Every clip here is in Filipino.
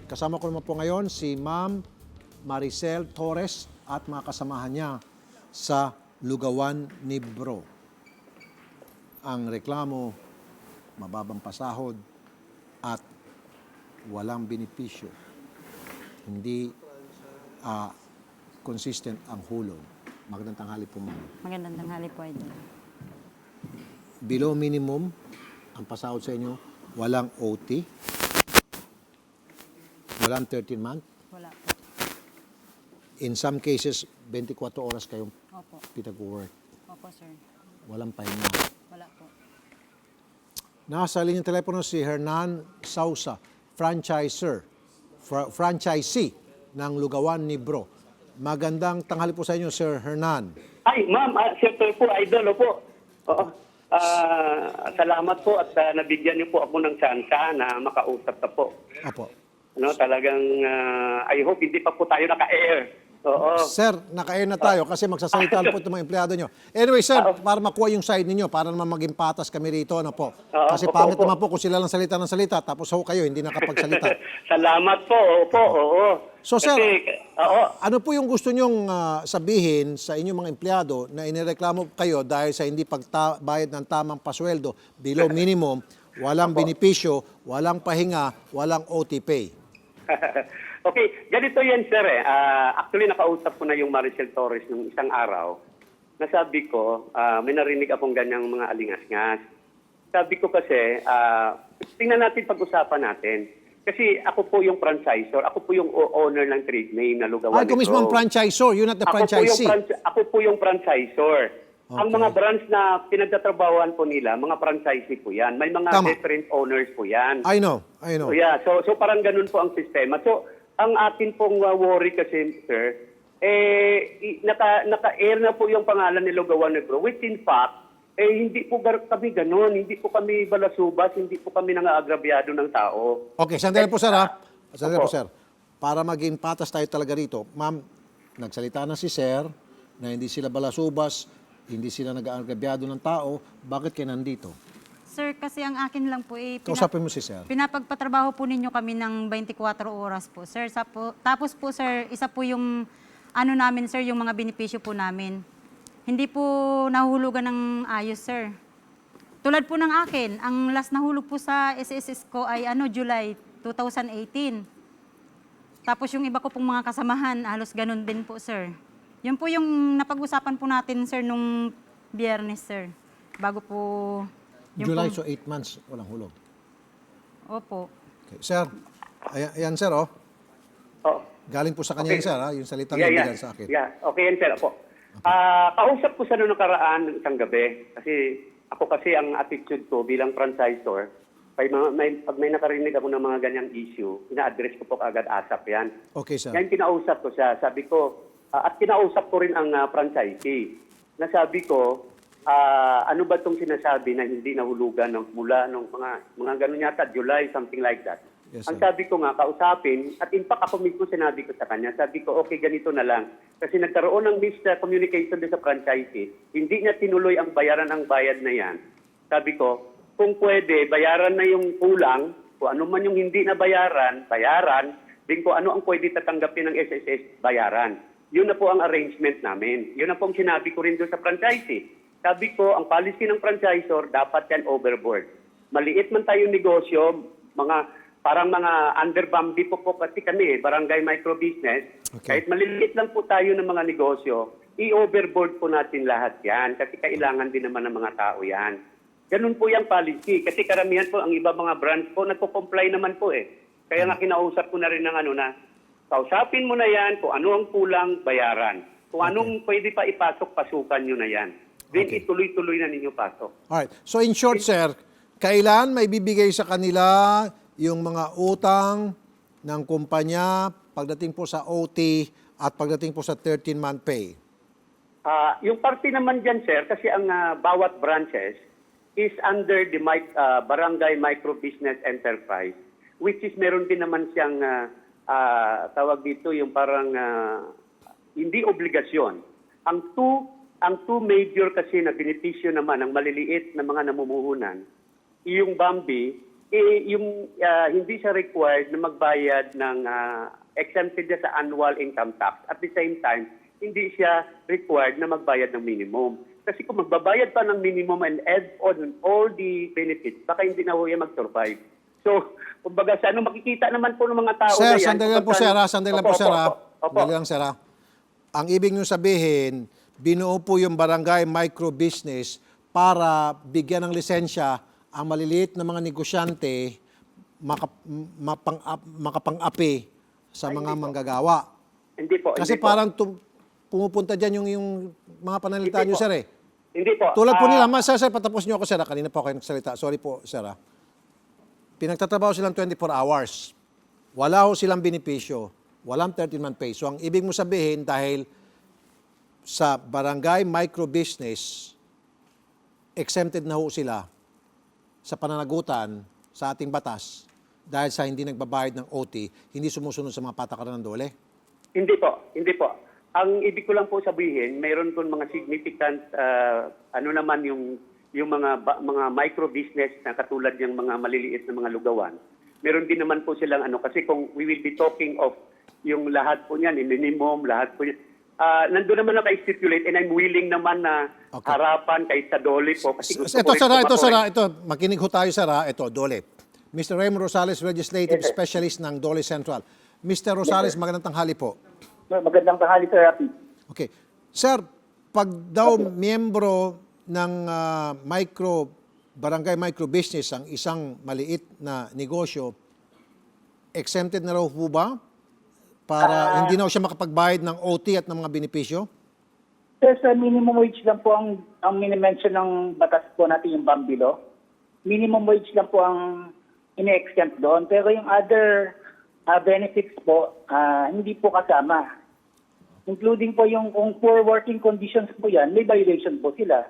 Kasama ko naman po ngayon si Ma'am Maricel Torres at mga kasamahan niya sa Lugawan ni Bro. Ang reklamo, mababang pasahod at walang benepisyo. Hindi consistent ang hulog. Magandang tanghali po, ma'am. Magandang tanghali po, Idol. Below minimum, ang pasahod sa inyo, walang OT, walang 13 month. Wala po. In some cases, 24 oras kayong Opo. pinag-work. Opo, sir. Walang pahinga. Wala po. Nasa linyang telepono si Hernan Sausa, franchisee ng Lugawan ni Bro. Magandang tanghali po sa inyo, Sir Hernan. Ay, ma'am, siyempre po, idol po. Oo. Salamat po at nabigyan niyo po ako ng tsansa na makausap ka po. Opo. Talagang, I hope hindi pa po tayo naka-air. Oo. Sir, naka-air na tayo kasi magsasalita po itong mga empleyado nyo. Anyway, sir, para makuha yung side ninyo, para naman maging patas kami rito, ano po. Kasi pangit naman po kung sila lang salita ng salita, tapos kayo hindi nakapagsalita. Salamat po, opo, oo. So, sir, oo. ano po yung gusto nyong sabihin sa inyong mga empleyado na inireklamo kayo dahil sa hindi pagbayad ng tamang pasweldo, below minimum, walang benepisyo, walang pahinga, walang OT pay? Okay, ganito yan, sir. Actually, nakausap ko na yung Maricel Torres nung isang araw. Nasabi ko, may narinig akong ganyang mga alingas-ngas. Sabi ko kasi, tingnan natin pag-usapan natin. Kasi ako po yung franchisor, ako po yung owner ng trade name na Lugawan Ay, kung mismo ang franchisor, you're not the franchisee. Ako po yung franchisor. Okay. Ang mga branch na pinagtatrabahuan po nila, mga franchisee po yan. May mga different owners po yan. I know. So, yeah, so parang ganun po ang sistema. So, ang atin pong worry kasi, sir, naka-air na po yung pangalan ni Lugawan ni Bro, which in fact, hindi po kami ganun, hindi po kami balasubas, hindi po kami nang-aagrabyado ng tao. Okay, sandali po, sir, ha? Sandali po, sir. Para maging patas tayo talaga rito, ma'am, nagsalita na si sir na hindi sila balasubas, hindi sila nag-aagrabyado ng tao, bakit kayo nandito? Sir, kasi ang akin lang po Kausapin mo si sir. pinapagpatrabaho po ninyo kami ng 24 oras po, sir. Tapos po, sir, isa po yung ano namin, sir, yung mga benepisyo po namin. Hindi po nahulugan ng ayos, sir. Tulad po ng akin, ang last nahulog po sa SSS ko ay July 2018. Tapos yung iba ko pong mga kasamahan, halos ganun din po, sir. Yun po yung napag-usapan po natin, sir, nung Biyernes, sir. Bago po... July, so 8 months, walang hulog. Opo. Okay. Sir, ayan sir, oh. Oh. Galing po sa kanya Okay. yan, sir, ha? Yung salitang nabigyan sa akin. Yeah, okay yan, sir. Opo. Kausap ko sa noong nakaraan ng isang gabi. Kasi ako kasi ang attitude ko bilang franchisor, pag may nakarinig ako ng mga ganyang issue, ina-address ko po agad ASAP yan. Okay, sir. Yan kinausap ko siya. Sabi ko, at kinausap ko rin ang franchisee. Nasabi ko, ano ba itong sinasabi na hindi nahulugan ng mula ng mga ganun yata, July, something like that. Yes, Ang sir. sabi ko nga, kausapin, at in fact ako mismo sinabi ko sa kanya, sabi ko, okay, ganito na lang. Kasi nagkaroon ng miscommunication din sa franchisee, hindi niya tinuloy ang bayaran ng bayad na yan. Sabi ko, kung pwede, bayaran na yung kulang, kung ano man yung hindi na bayaran, din kung ano ang pwede tatanggapin ng SSS, bayaran. Yun na po ang arrangement namin. Yun na po ang sinabi ko rin doon sa franchisee. Sabi ko, ang policy ng franchisor, dapat yan overboard. Maliit man tayong negosyo, parang mga under Bambi po kasi kami, barangay microbusiness. Okay. Kahit maliliit lang po tayo ng mga negosyo, i-overboard po natin lahat yan kasi kailangan din naman ng mga tao yan. Ganun po yung policy kasi karamihan po ang iba mga brands po nagpo-comply naman po eh. Kaya nga kinausap ko na rin ng na kausapin mo na yan kung ano ang kulang, bayaran. Kung anong pwede pa ipasok, pasukan nyo na yan. Then ituloy-tuloy na ninyo pasok. Alright. So in short, sir, kailan may bibigay sa kanila yung mga utang ng kumpanya pagdating po sa OT at pagdating po sa 13-month pay? Yung parte naman dyan, sir, kasi ang bawat branches is under the Barangay Micro Business Enterprise, which is meron din naman siyang tawag dito yung parang hindi obligasyon. Ang two major kasi na benepisyo naman ng maliliit na mga namumuhunan, yung Bambi hindi siya required na magbayad ng exempted siya sa annual income tax. At the same time, hindi siya required na magbayad ng minimum. Kasi kung magbabayad pa ng minimum and add on all the benefits, baka hindi na ho yan mag-survive. So, kumbaga sa makikita naman po ng mga tao Sir, na yan. sandali lang po, sir. Sandali lang po, sir. Opo. Sandali lang, sir. Ang ibig nyo sabihin, binuo po yung barangay micro business para bigyan ng lisensya ang maliliit na mga negosyante makapang-api sa mga manggagawa. Hindi po. Kasi hindi po. parang pumupunta dyan yung mga pananalita Hindi nyo, po. sir, eh. Hindi po. Tulad po nila, sir, patapos nyo ako, sir. Kanina po kayo nagsalita. Sorry po, sir. Pinagtatrabaho silang 24 hours. Wala ho silang benepisyo. Walang 13-month pay. So, ang ibig mo sabihin, dahil sa barangay micro-business, exempted na ho sila sa pananagutan sa ating batas dahil sa hindi nagbabayad ng OT, hindi sumusunod sa mga patakaran ng DOLE? Hindi po. Ang ibig ko lang po sabihin, mayroon po mga significant, yung mga micro business na katulad ng mga maliliit na mga lugawan. Meron din naman po silang kasi kung we will be talking of yung lahat po niyan, minimum, lahat po yan. Nandun naman naka-stipulate and I'm willing naman na harapan kahit sa DOLE po. Kasi gusto ko rin Ito, makinig ho tayo, sir, ito, DOLE. Mr. Raymond Rosales, Legislative Yes, sir. Specialist ng DOLE Central. Mr. Rosales, magandang tanghali po. Magandang tanghali, Sir Rafi. Okay. Sir, pag daw miyembro ng barangay micro business ang isang maliit na negosyo, exempted na raw po ba? Para hindi na siya makapagbayad ng OT at ng mga benepisyo? Sir, sa minimum wage lang po ang minimension ng batas po natin yung Bambilo. Minimum wage lang po ang ine-exempt doon. Pero yung other benefits po, hindi po kasama. Including po yung kung poor working conditions po yan, may violation po sila.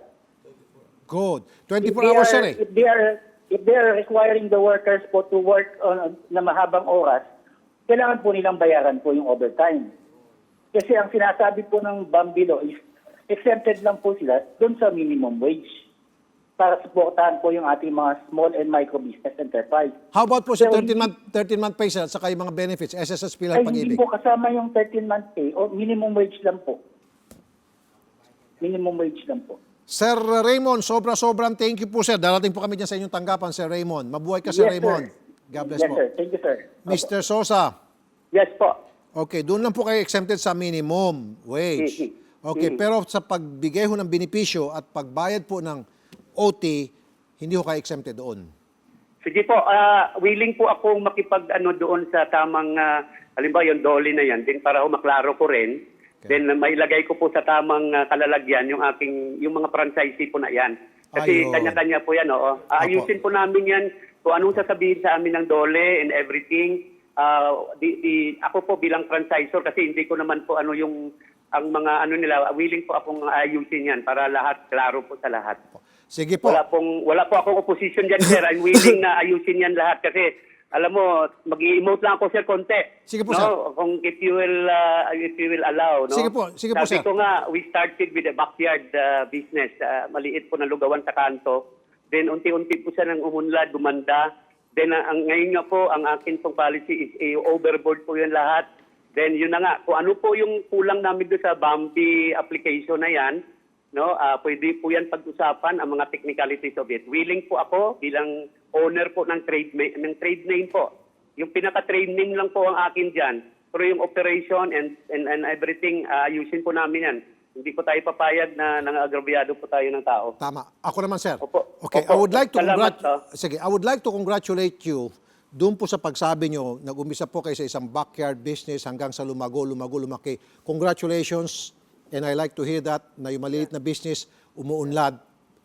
Good. 24 hours, sir, eh. If they are requiring the workers po to work na mahabang oras, kailangan po nilang bayaran po yung overtime. Kasi ang sinasabi po ng Bambilo is exempted lang po sila doon sa minimum wage para supportahan po yung ating mga small and micro business enterprise. How about po sa Pero 13-month pay, sir, at saka yung mga benefits, SSS Ay, Pilang hindi Pag-ibig? po kasama yung 13-month pay o minimum wage lang po. Minimum wage lang po. Sir Raymond, sobrang thank you po, sir. Darating po kami dyan sa inyong tanggapan, Sir Raymond. Mabuhay ka, Sir Yes, Raymond. sir. God bless Yes, po. sir. Thank you, sir. Mr. Sosa, Yes po. okay, doon lang po kayo exempted sa minimum wage. Okay, pero sa pagbigay ho ng benepisyo at pagbayad po ng OT, hindi ho kayo exempted doon. Sige po, willing po akong doon sa tamang, halimbawa yung DOLE na yan, din para maklaro ko rin. Okay. Then mailagay ko po sa tamang kalalagyan yung mga franchisee po na yan. Kasi Ayun. kanya-kanya po yan, oo. Aayusin po namin yan kung anong sasabihin sa amin ng DOLE and everything. Ako po bilang franchisor kasi hindi ko naman po ang mga nila, willing po akong ayusin yan para lahat, klaro po sa lahat. Sige po. Wala po akong opposition dyan, sir. I'm willing na ayusin yan lahat kasi alam mo, mag-i-emote lang ako, sir, konti. Sige po, no? sir. Kung if you will allow, no? Sige po, sir. Sabi ko nga, we started with the backyard business. Maliit po na lugawan sa kanto. Then unti-unti po siya nang umunlad, gumanda. Then ngayon nga po, ang akin pong policy is overboard po yan lahat. Then yun na nga, kung ano po yung kulang namin doon sa Bambi application na yan, no, pwede po yan pag-usapan ang mga technicalities of it. Willing po ako bilang owner po ng trade name po. Yung pinaka-trade name lang po ang akin diyan. Pero yung operation and everything, ayusin po namin yan. Hindi po tayo papayag na nang-agrabyado po tayo ng tao. Tama. Ako naman, sir. Opo. Okay, Opo. I would like to congratulate you doon po sa pagsabi nyo, nag-umpisa po kayo sa isang backyard business hanggang sa lumaki. Congratulations, and I like to hear that, na yung maliit na business umuunlad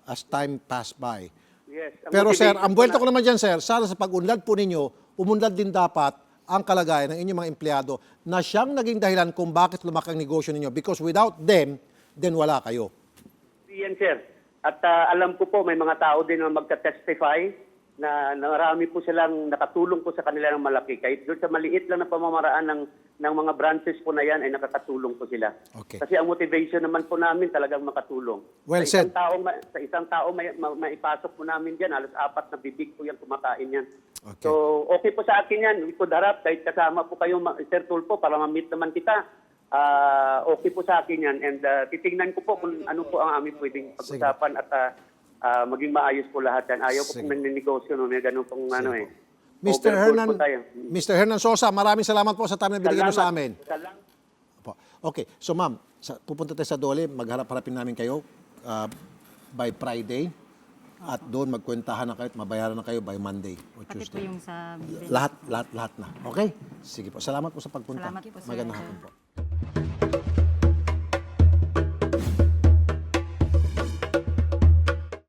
as time passed by. Yes. Pero sir, ang buwelta ko naman dyan, sir, sana sa pag-unlad po ninyo, umunlad din dapat ang kalagayan ng inyong mga empleyado na siyang naging dahilan kung bakit lumaki ang negosyo ninyo. Because without them, then wala kayo. Yan, sir. At alam ko po, may mga tao din na magka-testify na marami po silang nakatulong po sa kanila ng malaki. Kahit doon sa maliit lang na pamamaraan ng mga branches po na yan ay nakakatulong po sila. Okay. Kasi ang motivation naman po namin talagang makatulong. Well sa said. Isang tao maipasok po namin dyan, halos 4 na bibig po yan kumakain yan. Okay. So, okay po sa akin yan. We could harap kahit kasama po kayo, Sir Tulfo, para ma-meet naman kita. Okay po sa akin yan. And titingnan ko po kung ano po ang aming pwedeng pag-usapan at maging maayos po lahat yan. Ayaw ko Sige. pong naninegosyo, no? May ganun pong ano eh. Mr. Overboard po tayo. Mr. Hernan Sosa, maraming salamat po sa time na binigyan mo sa amin. Salamat. Opo. Okay, so ma'am, pupunta tayo sa Dole, magharap-harapin namin kayo by Friday at doon magkwentahan na kayo at mabayaran na kayo by Monday o Pati po Tuesday. yung sa... Lahat na. Okay? Sige po. Salamat po sa pagpunta. Salamat po, sir. Magandang hapon po.